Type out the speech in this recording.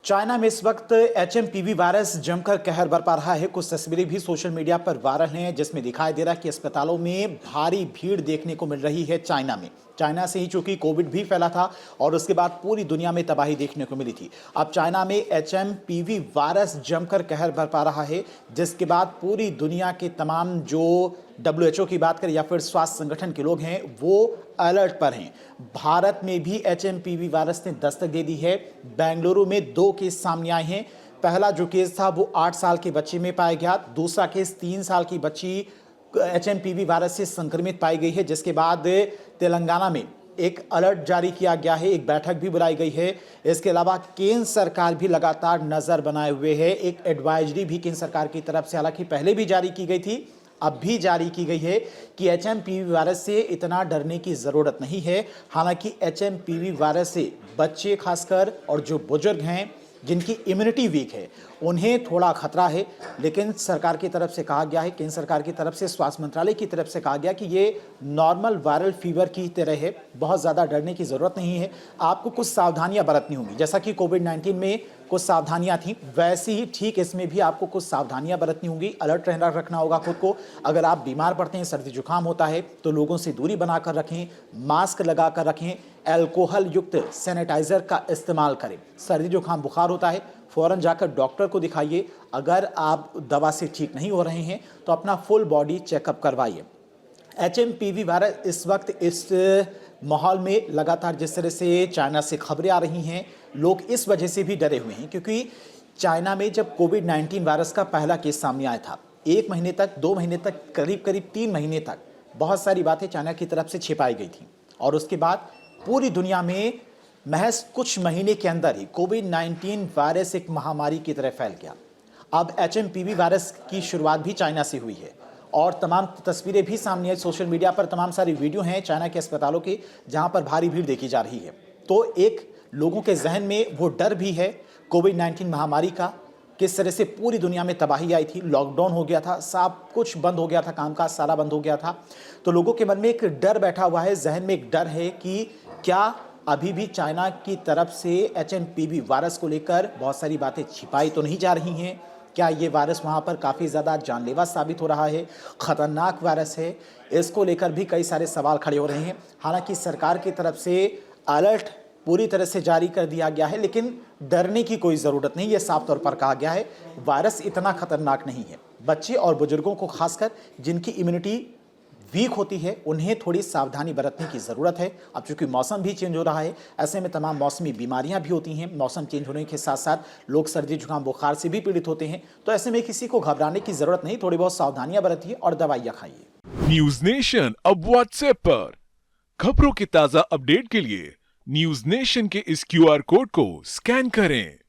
China में इस वक्त एचएमपीवी वायरस जमकर कहर बरपा रहा है। कुछ तस्वीरें भी सोशल मीडिया पर वायरल हैं जिसमें दिखाई दे रहा है कि अस्पतालों में भारी भीड़ देखने को मिल रही है। चाइना से ही चूंकि कोविड भी फैला था और उसके बाद पूरी दुनिया में तबाही देखने को मिली थी। अब चाइना में एचएमपीवी वायरस जमकर कहर बरपा रहा है, जिसके बाद पूरी दुनिया के तमाम जो WHO की बात करें या फिर स्वास्थ्य संगठन के लोग हैं वो अलर्ट पर हैं। भारत में भी एचएमपीवी वायरस ने दस्तक दे दी है। बेंगलुरु में 2 केस सामने आए हैं। पहला जो केस था वो 8 साल के बच्चे में पाया गया। दूसरा केस 3 साल की बच्ची एचएमपीवी वायरस से संक्रमित पाई गई है, जिसके बाद तेलंगाना में एक अलर्ट जारी किया गया है, एक बैठक भी बुलाई गई है। इसके अलावा केंद्र सरकार भी लगातार नजर बनाए हुए है। एक एडवाइजरी भी केंद्र सरकार की तरफ से हालांकि पहले भी जारी की गई थी, अब भी जारी की गई है कि एचएमपीवी वायरस से इतना डरने की ज़रूरत नहीं है। हालांकि एचएमपीवी वायरस से बच्चे खासकर और जो बुजुर्ग हैं जिनकी इम्यूनिटी वीक है उन्हें थोड़ा खतरा है, लेकिन सरकार की तरफ से कहा गया है, केंद्र सरकार की तरफ से स्वास्थ्य मंत्रालय की तरफ से कहा गया कि ये नॉर्मल वायरल फीवर की तरह है, बहुत ज़्यादा डरने की ज़रूरत नहीं है। आपको कुछ सावधानियां बरतनी होंगी, जैसा कि कोविड-19 में कुछ सावधानियां थी वैसे ही ठीक इसमें भी आपको कुछ सावधानियां बरतनी होंगी। अलर्ट रहना रखना होगा खुद को। अगर आप बीमार पड़ते हैं, सर्दी जुकाम होता है तो लोगों से दूरी बनाकर रखें, मास्क लगाकर रखें, अल्कोहल युक्त सैनिटाइजर का इस्तेमाल करें। सर्दी जुकाम बुखार होता है फौरन जाकर डॉक्टर को दिखाइए। अगर आप दवा से ठीक नहीं हो रहे हैं तो अपना फुल बॉडी चेकअप करवाइए। एचएमपीवी वायरस इस वक्त इस माहौल में लगातार जिस तरह से चाइना से खबरें आ रही हैं, लोग इस वजह से भी डरे हुए हैं क्योंकि चाइना में जब कोविड-19 वायरस का पहला केस सामने आया था, 1 महीने तक, 2 महीने तक, करीब 3 महीने तक बहुत सारी बातें चाइना की तरफ से छिपाई गई थी और उसके बाद पूरी दुनिया में महज कुछ महीने के अंदर ही कोविड-19 वायरस एक महामारी की तरह फैल गया। अब एचएमपीवी वायरस की शुरुआत भी चाइना से हुई है और तमाम तस्वीरें भी सामने आई। सोशल मीडिया पर तमाम सारी वीडियो हैं चाइना के अस्पतालों की जहां पर भारी भीड़ देखी जा रही है। तो एक लोगों के जहन में वो डर भी है कोविड-19 महामारी का, किस तरह से पूरी दुनिया में तबाही आई थी, लॉकडाउन हो गया था, सब कुछ बंद हो गया था, कामकाज सारा बंद हो गया था। तो लोगों के मन में एक डर बैठा हुआ है, जहन में एक डर है कि क्या अभी भी चाइना की तरफ से एचएमपीवी वायरस को लेकर बहुत सारी बातें छिपाई तो नहीं जा रही हैं? क्या ये वायरस वहाँ पर काफ़ी ज़्यादा जानलेवा साबित हो रहा है, ख़तरनाक वायरस है? इसको लेकर भी कई सारे सवाल खड़े हो रहे हैं। हालांकि सरकार की तरफ से अलर्ट पूरी तरह से जारी कर दिया गया है, लेकिन डरने की कोई ज़रूरत नहीं। ये साफ तौर पर कहा गया है वायरस इतना खतरनाक नहीं है। बच्चे और बुजुर्गों को खासकर जिनकी इम्यूनिटी वीक होती है उन्हें थोड़ी सावधानी बरतने की ज़रूरत है। अब चूंकि मौसम भी चेंज हो रहा है, ऐसे में तमाम मौसमी बीमारियां भी होती हैं। मौसम चेंज होने के साथ साथ लोग सर्दी जुकाम बुखार से भी पीड़ित होते हैं। तो ऐसे में किसी को घबराने की ज़रूरत नहीं, थोड़ी बहुत सावधानियां बरतिए और दवाइयाँ खाइए। न्यूज नेशन अब व्हाट्सएप पर खबरों के ताज़ा अपडेट के लिए न्यूज नेशन के इस QR कोड को स्कैन करें।